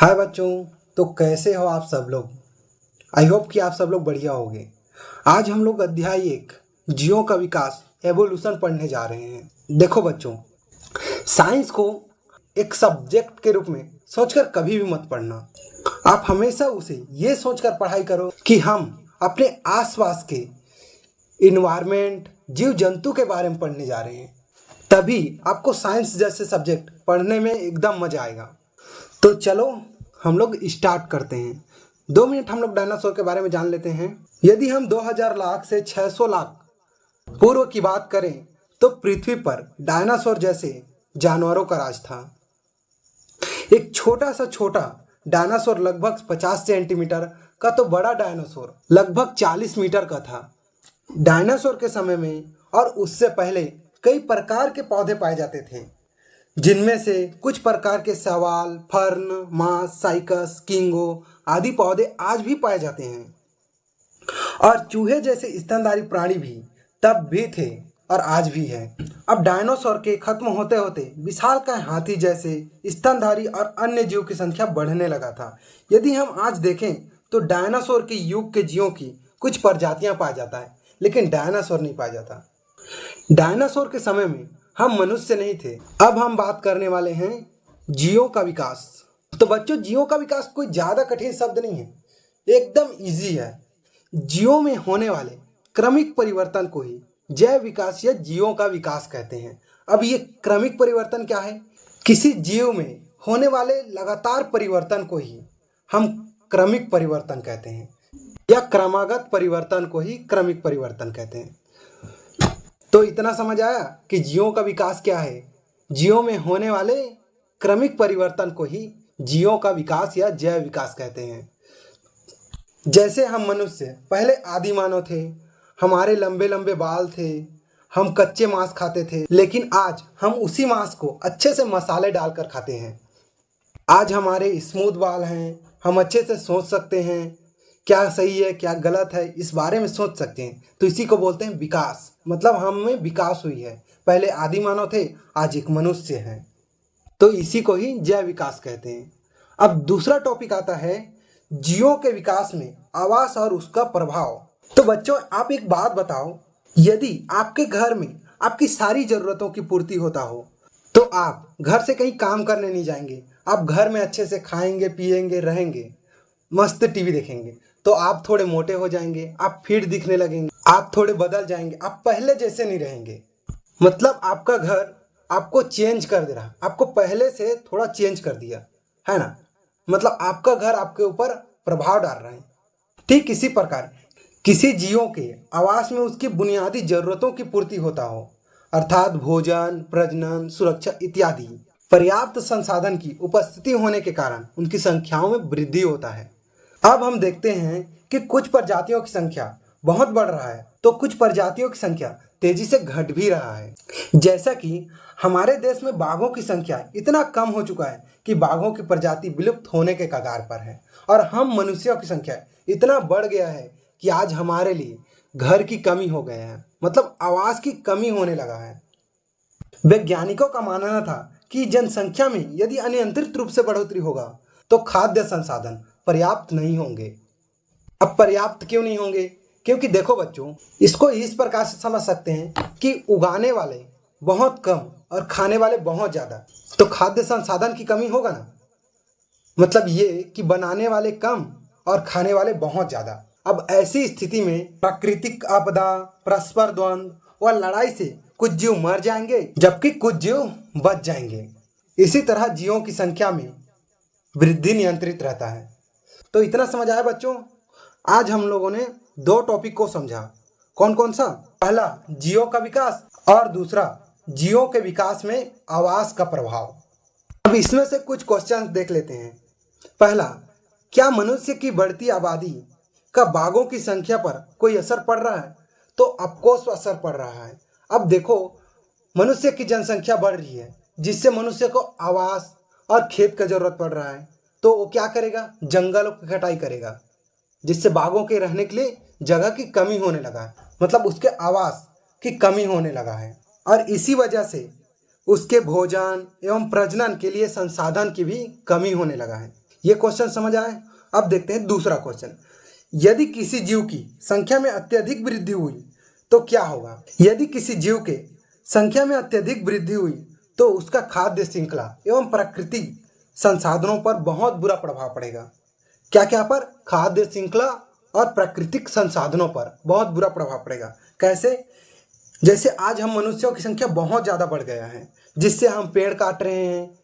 हाय बच्चों। तो कैसे हो आप सब लोग। आई होप कि आप सब लोग बढ़िया होंगे। आज हम लोग अध्याय 1 जीवों का विकास एवोल्यूशन पढ़ने जा रहे हैं। देखो बच्चों, साइंस को एक सब्जेक्ट के रूप में सोचकर कभी भी मत पढ़ना। आप हमेशा उसे ये सोचकर पढ़ाई करो कि हम अपने आसपास के इन्वायरमेंट, जीव जंतु के बारे में पढ़ने जा रहे हैं। तभी आपको साइंस जैसे सब्जेक्ट पढ़ने में एकदम मजा आएगा। तो चलो हम लोग स्टार्ट करते हैं। 2 मिनट हम लोग डायनासोर के बारे में जान लेते हैं। यदि हम 2000 लाख से 600 लाख पूर्व की बात करें तो पृथ्वी पर डायनासोर जैसे जानवरों का राज था। एक छोटा डायनासोर लगभग 50 सेंटीमीटर का, तो बड़ा डायनासोर लगभग 40 मीटर का था। डायनासोर के समय में और उससे पहले कई प्रकार के पौधे पाए जाते थे, जिनमें से कुछ प्रकार के शैवाल, फर्न, मास, साइकस, किंगो आदि पौधे आज भी पाए जाते हैं। और चूहे जैसे स्तनधारी प्राणी भी तब भी थे और आज भी है। अब डायनासोर के खत्म होते होते विशालकाय हाथी जैसे स्तनधारी और अन्य जीव की संख्या बढ़ने लगा था। यदि हम आज देखें तो डायनासोर के युग के जीवों की कुछ प्रजातियां पाया जाता है, लेकिन डायनासोर नहीं पाया जाता। डायनासोर के समय में हम मनुष्य नहीं थे। अब हम बात करने वाले हैं जीवों का विकास। तो बच्चों, जीवों का विकास कोई ज्यादा कठिन शब्द नहीं है, एकदम इजी है। जीवों में होने वाले क्रमिक परिवर्तन को ही जैव विकास या जीवों का विकास कहते हैं। अब ये क्रमिक परिवर्तन क्या है? किसी जीव में होने वाले लगातार परिवर्तन को ही हम क्रमिक परिवर्तन कहते हैं, या क्रमागत परिवर्तन को ही क्रमिक परिवर्तन कहते हैं। तो इतना समझ आया कि जीवों का विकास क्या है। जीवों में होने वाले क्रमिक परिवर्तन को ही जीवों का विकास या जैव विकास कहते हैं। जैसे हम मनुष्य पहले आदि मानव थे, हमारे लंबे लंबे बाल थे, हम कच्चे मांस खाते थे, लेकिन आज हम उसी मांस को अच्छे से मसाले डालकर खाते हैं। आज हमारे स्मूथ बाल हैं, हम अच्छे से सोच सकते हैं, क्या सही है क्या गलत है इस बारे में सोच सकते हैं। तो इसी को बोलते हैं विकास, मतलब हम में विकास हुई है। पहले आदि मानव थे, आज एक मनुष्य है, तो इसी को ही जैव विकास कहते हैं। अब दूसरा टॉपिक आता है जीवों के विकास में आवास और उसका प्रभाव। तो बच्चों, आप एक बात बताओ, यदि आपके घर में आपकी सारी जरूरतों की पूर्ति होता हो तो आप घर से कहीं काम करने नहीं जाएंगे, आप घर में अच्छे से खाएंगे, पिएंगे, रहेंगे, मस्त टीवी देखेंगे। तो आप थोड़े मोटे हो जाएंगे, आप फिट दिखने लगेंगे, आप थोड़े बदल जाएंगे, आप पहले जैसे नहीं रहेंगे। मतलब आपका घर आपको चेंज कर दे रहा, आपको पहले से थोड़ा चेंज कर दिया है ना। मतलब आपका घर आपके ऊपर प्रभाव डाल रहा है। ठीक इसी प्रकार किसी जीवों के आवास में उसकी बुनियादी जरूरतों की पूर्ति होता हो, अर्थात भोजन, प्रजनन, सुरक्षा इत्यादि। पर्याप्त संसाधन की उपस्थिति होने के कारण उनकी संख्याओं में वृद्धि होता है। अब हम देखते हैं कि कुछ प्रजातियों की संख्या बहुत बढ़ रहा है, तो कुछ प्रजातियों की संख्या तेजी से घट भी रहा है। जैसा कि हमारे देश में बाघों की संख्या इतना कम हो चुका है कि बाघों की प्रजाति विलुप्त होने के कगार पर है, और हम मनुष्यों की संख्या इतना बढ़ गया है कि आज हमारे लिए घर की कमी हो गया है, मतलब आवास की कमी होने लगा है। वैज्ञानिकों का मानना था कि जनसंख्या में यदि अनियंत्रित रूप से बढ़ोतरी होगा तो खाद्य संसाधन पर्याप्त नहीं होंगे। अब पर्याप्त क्यों नहीं होंगे? क्योंकि देखो बच्चों, इसको इस प्रकार से समझ सकते हैं कि उगाने वाले बहुत कम और खाने वाले बहुत ज्यादा, तो खाद्य संसाधन की कमी होगा ना। मतलब ये कि बनाने वाले कम और खाने वाले बहुत ज्यादा। अब ऐसी स्थिति में प्राकृतिक आपदा, परस्पर द्वंद्व व लड़ाई से कुछ जीव मर जाएंगे जबकि कुछ जीव बच जाएंगे। इसी तरह जीवों की संख्या में वृद्धि नियंत्रित रहता है। तो इतना समझ आया बच्चों। आज हम लोगों ने 2 टॉपिक को समझा। कौन कौन सा? पहला जीवों का विकास और दूसरा जीवों के विकास में आवास का प्रभाव। अब इसमें से कुछ क्वेश्चंस देख लेते हैं। पहला, क्या मनुष्य की बढ़ती आबादी का बाघों की संख्या पर कोई असर पड़ रहा है? तो ऑफकोर्स असर पड़ रहा है। अब देखो, मनुष्य की जनसंख्या बढ़ रही है, जिससे मनुष्य को आवास और खेत का जरूरत पड़ रहा है, तो वो क्या करेगा? जंगलों की कटाई करेगा, जिससे बाघों के रहने के लिए जगह की कमी होने लगा है, मतलब उसके आवास की कमी होने लगा है। और इसी वजह से उसके भोजन एवं प्रजनन के लिए संसाधन की भी कमी होने लगा है। ये क्वेश्चन समझ आए। अब देखते हैं दूसरा क्वेश्चन। यदि किसी जीव की संख्या में अत्यधिक वृद्धि हुई तो क्या होगा? यदि किसी जीव के संख्या में अत्यधिक वृद्धि हुई तो उसका खाद्य श्रृंखला एवं प्राकृतिक संसाधनों पर बहुत बुरा प्रभाव पड़ेगा। क्या क्या पर? खाद्य श्रृंखला और प्राकृतिक संसाधनों पर बहुत बुरा प्रभाव पड़ेगा। कैसे? जैसे आज हम मनुष्यों की संख्या बहुत ज़्यादा बढ़ गया है, जिससे हम पेड़ काट रहे हैं,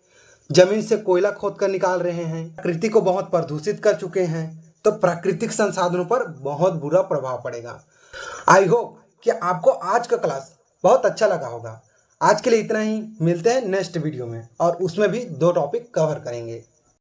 जमीन से कोयला खोद कर निकाल रहे हैं, प्रकृति को बहुत प्रदूषित कर चुके हैं, तो प्राकृतिक संसाधनों पर बहुत बुरा प्रभाव पड़ेगा। आई होप कि आपको आज का क्लास बहुत अच्छा लगा होगा। आज के लिए इतना ही, मिलते हैं नेक्स्ट वीडियो में और उसमें भी 2 टॉपिक कवर करेंगे।